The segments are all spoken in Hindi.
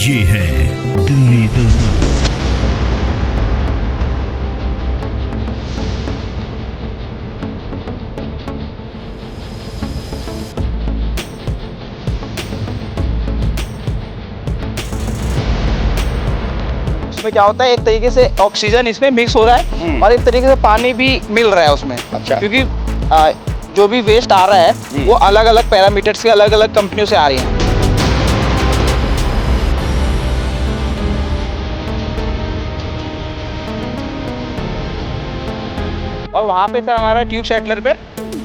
ये है दिल्ली दर्पण। इसमें क्या होता है, एक तरीके से ऑक्सीजन इसमें मिक्स हो रहा है और एक तरीके से पानी भी मिल रहा है उसमें। अच्छा। क्योंकि जो भी वेस्ट आ रहा है वो अलग अलग पैरामीटर्स के अलग अलग कंपनियों से आ रही है। और वहाँ पे सर हमारा ट्यूब सेटलर पे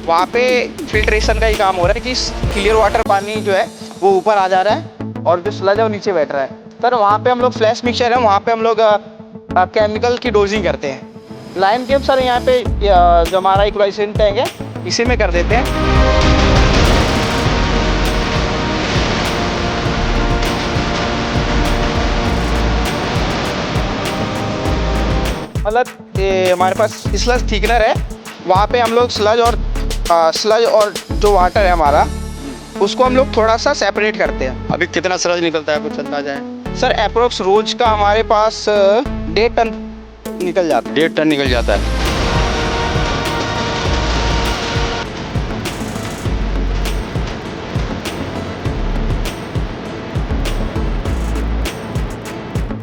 वहाँ पे फिल्ट्रेशन का ही काम हो रहा है कि क्लियर वाटर पानी जो है वो ऊपर आ जा रहा है और जो स्लज है वो नीचे बैठ रहा है। सर वहाँ पे हम लोग फ्लैश मिक्सचर है, वहाँ पे हम लोग केमिकल की डोजिंग करते हैं। लाइन के सर यहाँ पे जो हमारा इक्वलाइजेशन टैंक है इसी में कर देते हैं। मतलब ये हमारे पास स्लज थिकनर है, वहाँ पे हम लोग स्लज और जो वाटर है हमारा उसको हम लोग थोड़ा सा सेपरेट करते हैं। अभी कितना सरज निकलता है, कुछ अंदाजा है? सर अप्रोक्स रोज का हमारे पास 1.5 टन निकल जाता है। 1.5 टन निकल जाता है।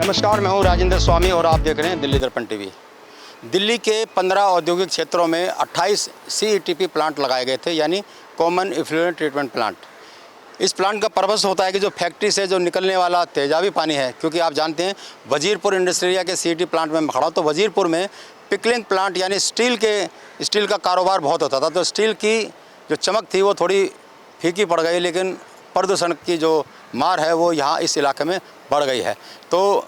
नमस्कार, मैं हूं राजेंद्र स्वामी और आप देख रहे हैं दिल्ली दर्पण टीवी। दिल्ली के 15 औद्योगिक क्षेत्रों में 28 CETP प्लांट लगाए गए थे, यानी कॉमन इफ्लुएंट ट्रीटमेंट प्लांट। इस प्लांट का पर्पस होता है कि जो फैक्ट्री से जो निकलने वाला तेजाबी पानी है, क्योंकि आप जानते हैं वजीरपुर इंडस्ट्री एरिया के CET प्लांट में मैं खड़ा हूं, तो वजीरपुर में पिकलिंग प्लांट यानी स्टील का कारोबार बहुत होता था। तो स्टील की जो चमक थी वो थोड़ी फीकी पड़ गई, लेकिन प्रदूषण की जो मार है वो यहाँ इस इलाके में बढ़ गई है। तो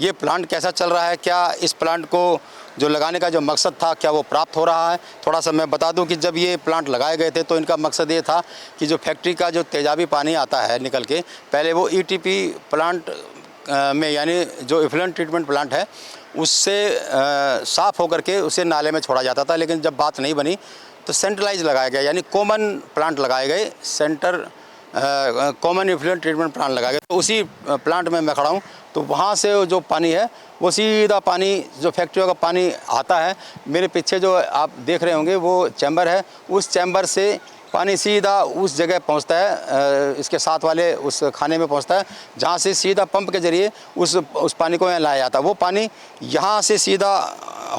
ये प्लांट कैसा चल रहा है, क्या इस प्लांट को जो लगाने का जो मकसद था क्या वो प्राप्त हो रहा है, थोड़ा सा मैं बता दूं कि जब ये प्लांट लगाए गए थे तो इनका मकसद ये था कि जो फैक्ट्री का जो तेजाबी पानी आता है निकल के, पहले वो ETP प्लांट में यानी जो इफ्लुएंट ट्रीटमेंट प्लांट है उससे साफ़ होकर के उसे नाले में छोड़ा जाता था। लेकिन जब बात नहीं बनी तो सेंट्रलाइज लगाया गया, यानी कॉमन प्लांट लगाए गए, कॉमन इफ्लुएंट ट्रीटमेंट प्लांट लगाए गए। तो उसी प्लांट में मैं खड़ा हूँ, तो वहाँ से जो पानी है वो सीधा पानी जो फैक्ट्रियों का पानी आता है, मेरे पीछे जो आप देख रहे होंगे वो चैम्बर है, उस चैम्बर से पानी सीधा उस जगह पहुंचता है, इसके साथ वाले उस खाने में पहुंचता है, जहां से सीधा पंप के ज़रिए उस पानी को यहाँ लाया जाता है। वो पानी यहाँ से सीधा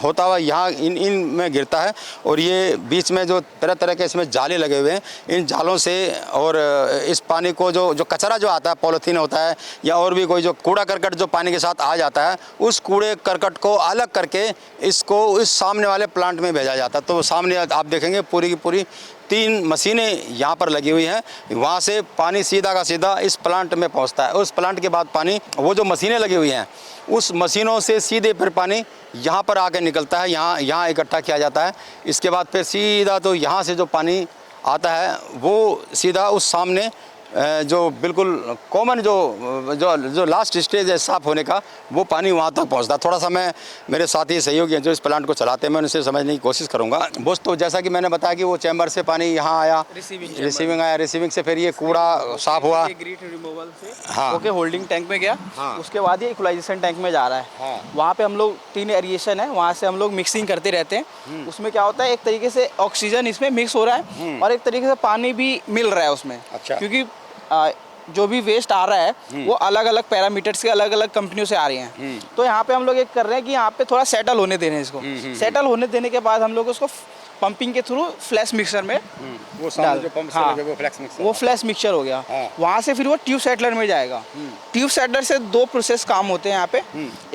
होता हुआ यहाँ इन में गिरता है और ये बीच में जो तरह तरह के इसमें जाले लगे हुए हैं, इन जालों से और इस पानी को जो कचरा जो आता है, पॉलीथीन होता है या और भी कोई जो कूड़ा करकट जो पानी के साथ आ जाता है, उस कूड़े करकट को अलग करके इसको इस सामने वाले प्लांट में भेजा जाता है। तो सामने आप देखेंगे पूरी की पूरी 3 मशीनें यहाँ पर लगी हुई हैं, वहाँ से पानी सीधा का सीधा इस प्लांट में पहुँचता है। उस प्लांट के बाद पानी वो जो मशीनें लगी हुई हैं उस मशीनों से सीधे फिर पानी यहाँ पर आके निकलता है, यहाँ इकट्ठा किया जाता है। इसके बाद फिर सीधा तो यहाँ से जो पानी आता है वो सीधा उस सामने जो बिल्कुल कॉमन जो लास्ट स्टेज है साफ़ होने का, वो पानी वहाँ तक पहुँचता है। थोड़ा सा मैं मेरे साथी सहयोगी हैं जो इस प्लांट को चलाते हैं, मैं उनसे समझने की कोशिश करूँगा। बस तो जैसा कि मैंने बताया कि वो चैम्बर से पानी यहाँ आया, रिसीविंग आया, रिसीविंग से फिर ये कूड़ा साफ़ हुआ, ग्रीट रिमूवल से हाँ, ओके होल्डिंग टैंक में गया, हाँ, उसके बाद ये इक्वलाइजेशन टैंक में जा रहा है। हाँ, वहाँ पे हम लोग 3 एरिएशन है, वहाँ से हम लोग मिक्सिंग करते रहते हैं। उसमें क्या होता है, एक तरीके से ऑक्सीजन इसमें मिक्स हो रहा है और एक तरीके से पानी भी मिल रहा है उसमें। अच्छा। क्योंकि जो भी वेस्ट आ रहा है वो अलग अलग पैरामीटर्स के अलग अलग कंपनियों से आ रही हैं। तो यहाँ पे हम लोग एक कर रहे हैं कि यहाँ पे थोड़ा सेटल होने दे रहे हैं इसको। सेटल होने देने के बाद हम लोग उसको पंपिंग के थ्रू फ्लैश मिक्सर में वो सामने जो पंप से लगे वो फ्लैश मिक्सर, वो फ्लैश मिक्सचर हो गया। हाँ। वहाँ से फिर वो ट्यूब सेटलर में जाएगा। ट्यूब सेटलर से 2 प्रोसेस काम होते हैं यहाँ पे।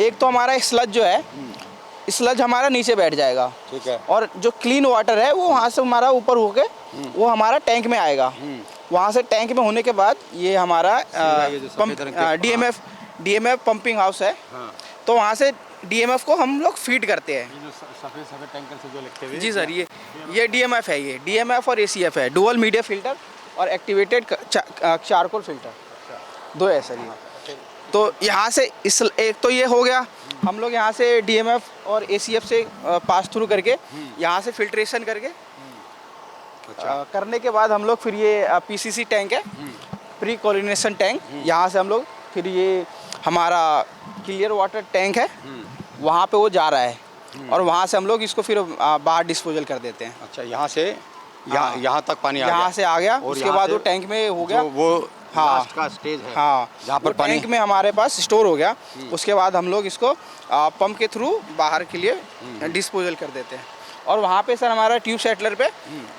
एक तो हमारा स्लज जो है, स्लज हमारा नीचे बैठ जाएगा, ठीक है, और जो क्लीन वाटर है वो वहाँ से हमारा ऊपर होके वो हमारा टैंक में आएगा। वहाँ से टैंक में होने के बाद ये हमारा DMF पंपिंग हाउस है। हाँ। तो वहाँ से DMF को हम लोग फीड करते हैं। जो सफेद टैंकर से जो लिखते हुए, जी सर, ये DMF है, ये DMF और ACF है, डुअल मीडिया फिल्टर और एक्टिवेटेड चारकोल फिल्टर, 2 है सर ये। तो यहाँ से एक तो ये हो गया, हम लोग यहाँ से DMF और ACF से पास थ्रू करके यहाँ से फिल्ट्रेशन करके करने के बाद हम लोग फिर ये PCC टैंक है, प्री क्लोरिनेशन टैंक, यहाँ से हम लोग फिर ये हमारा क्लियर वाटर टैंक है, वहाँ पे वो जा रहा है और वहाँ से हम लोग इसको फिर बाहर डिस्पोजल कर देते हैं। अच्छा, यहाँ से यहाँ तक पानी आ गया, यहाँ से आ गया, और उसके यहाँ बाद से वो टैंक में हो गया, वो हाँ लास्ट का स्टेज है, हाँ, जहाँ पर वो पानी टैंक में हमारे पास स्टोर हो गया। उसके बाद हम लोग इसको पंप के थ्रू बाहर के लिए डिस्पोजल कर देते हैं। और वहाँ पे सर हमारा ट्यूब सेटलर पे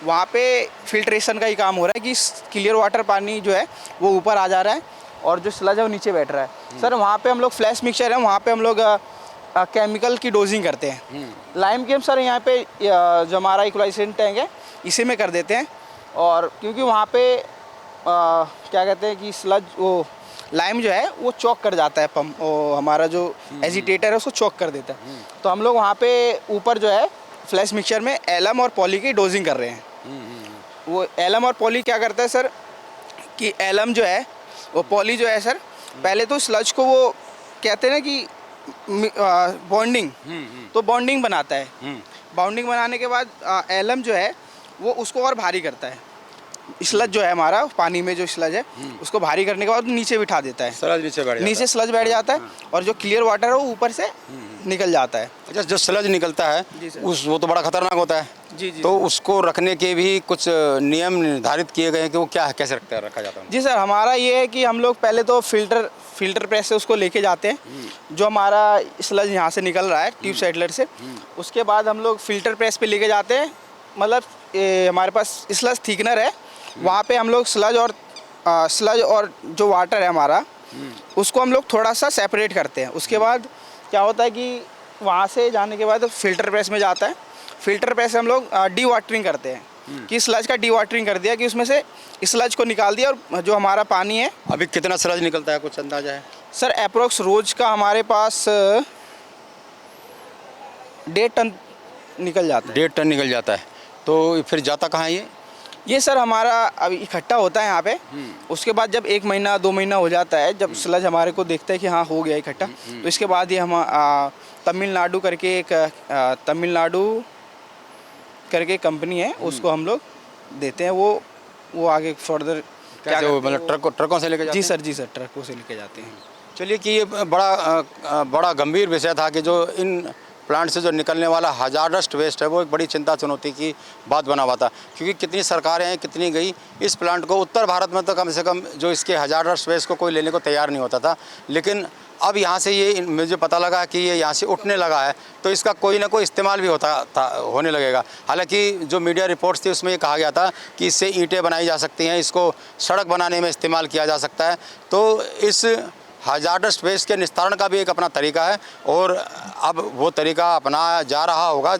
वहाँ पे फिल्ट्रेशन का ही काम हो रहा है कि क्लियर वाटर पानी जो है वो ऊपर आ जा रहा है और जो स्लज है वो नीचे बैठ रहा है। सर वहाँ पे हम लोग फ्लैश मिक्सचर है, वहाँ पे हम लोग केमिकल की डोजिंग करते हैं। लाइम गेम सर यहाँ पे जो हमारा इक्वलाइजेशन टैंक है इसी में कर देते हैं। और क्योंकि वहाँ पे क्या कहते हैं कि स्लज वो लाइम जो है वो चॉक कर जाता है, पंप वो हमारा जो एजिटेटर है उसको चॉक कर देता है। तो हम लोग वहाँ पे ऊपर जो है फ्लैश मिक्सचर में एलम और पॉली की डोजिंग कर रहे हैं। वो एलम और पॉली क्या करता है सर कि एलम जो है वो पॉली जो है सर पहले तो स्लज को वो कहते हैं ना कि बॉन्डिंग, तो बॉन्डिंग बनाता है। बॉन्डिंग बनाने के बाद एलम जो है वो उसको और भारी करता है। स्लज जो है हमारा पानी में जो स्लज है उसको भारी करने के बाद नीचे बिठा देता है, स्लज नीचे बैठ जाता है। नीचे स्लज बैठ जाता है और जो क्लियर वाटर है वो ऊपर से निकल जाता है। अच्छा, जो स्लज निकलता है जी सर। वो तो बड़ा खतरनाक होता है। जी जी तो उसको रखने के भी कुछ नियम निर्धारित किए गए हैं कि वो क्या कैसे रखा जाता है? जी सर, हमारा ये है कि हम लोग पहले तो फिल्टर प्रेस से उसको लेके जाते हैं, जो हमारा स्लज यहाँ से निकल रहा है ट्यूब सेटलर से। उसके बाद हम लोग फिल्टर प्रेस पे लेके जाते हैं, मतलब हमारे पास स्लज थिकनर है, वहाँ पे हम लोग स्लज और जो वाटर है हमारा उसको हम लोग थोड़ा सा सेपरेट करते हैं। उसके बाद क्या होता है कि वहाँ से जाने के बाद फिल्टर प्रेस में जाता है। फिल्टर प्रेस से हम लोग डी वाटरिंग करते हैं कि स्लज का डी वाटरिंग कर दिया कि उसमें से स्लज को निकाल दिया और जो हमारा पानी है। अभी कितना स्लज निकलता है, कुछ अंदाजा है? सर अप्रोक्स रोज का हमारे पास 1.5 टन निकल जाता है। 1.5 टन निकल जाता है। तो फिर जाता कहाँ है ये सर हमारा अभी इकट्ठा होता है यहाँ पे। उसके बाद जब 1 महीना 2 महीना हो जाता है, जब स्लज हमारे को देखता है कि हाँ हो गया इकट्ठा, तो इसके बाद ये हम तमिलनाडु करके कंपनी है, उसको हम लोग देते हैं। वो आगे फर्दर क्या मतलब ट्रकों से लेके जाते हैं? जी सर ट्रकों से लेके जाते हैं। चलिए कि ये बड़ा गंभीर विषय था कि जो इन प्लांट से जो निकलने वाला हजारडस्ट वेस्ट है वो एक बड़ी चिंता चुनौती की बात बना हुआ था, क्योंकि कितनी सरकारें हैं, कितनी गई इस प्लांट को। उत्तर भारत में तो कम से कम जो इसके हजारडस्ट वेस्ट को कोई लेने को तैयार नहीं होता था, लेकिन अब यहाँ से ये मुझे पता लगा कि ये यहाँ से उठने लगा है, तो इसका कोई ना कोई इस्तेमाल भी होने लगेगा। हालांकि जो मीडिया रिपोर्ट्स थी उसमें ये कहा गया था कि इससे ईंटें बनाई जा सकती हैं, इसको सड़क बनाने में इस्तेमाल किया जा सकता है। तो इस हजारडस्ट वेस्ट के निस्तारण का भी एक अपना तरीका है और अब वो तरीका अपनाया जा रहा होगा,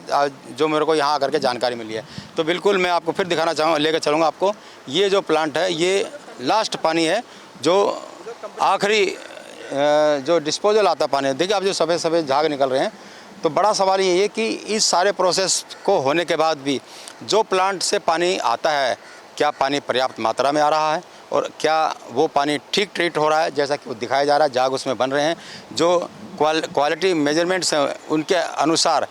जो मेरे को यहाँ आकर के जानकारी मिली है। तो बिल्कुल मैं आपको फिर दिखाना चाहूँगा, लेकर चलूँगा आपको। ये जो प्लांट है ये लास्ट पानी है, जो आखिरी जो डिस्पोजल आता पानी है। देखिए आप जो सफ़ेद सफ़ेद झाग निकल रहे हैं, तो बड़ा सवाल ये है कि इस सारे प्रोसेस को होने के बाद भी जो प्लांट से पानी आता है, क्या पानी पर्याप्त मात्रा में आ रहा है और क्या वो पानी ठीक ट्रीट हो रहा है जैसा कि वो दिखाया जा रहा है। झाग उसमें बन रहे हैं, जो क्वालिटी मेजरमेंट्स हैं उनके अनुसार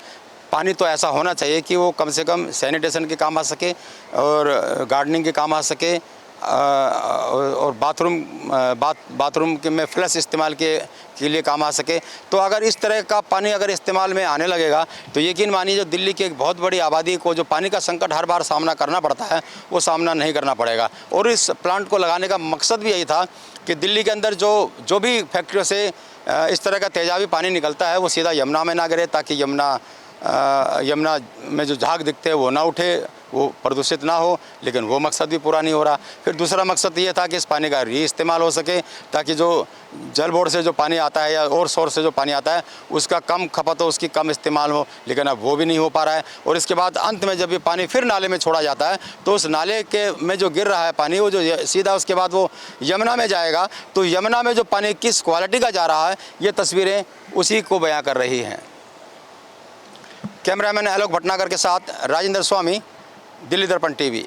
पानी तो ऐसा होना चाहिए कि वो कम से कम सैनिटेशन के काम आ सके और गार्डनिंग के काम आ सके और बाथरूम के में फ्लश इस्तेमाल के लिए काम आ सके। तो अगर इस तरह का पानी अगर इस्तेमाल में आने लगेगा तो यकीन मानिए जो दिल्ली की एक बहुत बड़ी आबादी को जो पानी का संकट हर बार सामना करना पड़ता है वो सामना नहीं करना पड़ेगा। और इस प्लांट को लगाने का मकसद भी यही था कि दिल्ली के अंदर जो भी फैक्ट्रियों से इस तरह का तेजाबी पानी निकलता है वो सीधा यमुना में ना गिरे, ताकि यमुना में जो झाग दिखते हैं वो ना उठे, वो प्रदूषित ना हो। लेकिन वो मकसद भी पूरा नहीं हो रहा। फिर दूसरा मकसद ये था कि इस पानी का इस्तेमाल हो सके, ताकि जो जल बोर्ड से जो पानी आता है या और सोर्स से जो पानी आता है उसका कम खपत हो, उसकी कम इस्तेमाल हो। लेकिन अब वो भी नहीं हो पा रहा है। और इसके बाद अंत में जब ये पानी फिर नाले में छोड़ा जाता है तो उस नाले के में जो गिर रहा है पानी, वो जो सीधा उसके बाद वो यमुना में जाएगा। तो यमुना में जो पानी किस क्वालिटी का जा रहा है ये तस्वीरें उसी को बयां कर रही हैं। कैमरामैन आलोक भटनागर के साथ राजेंद्र स्वामी, दिल्ली दर्पण टीवी।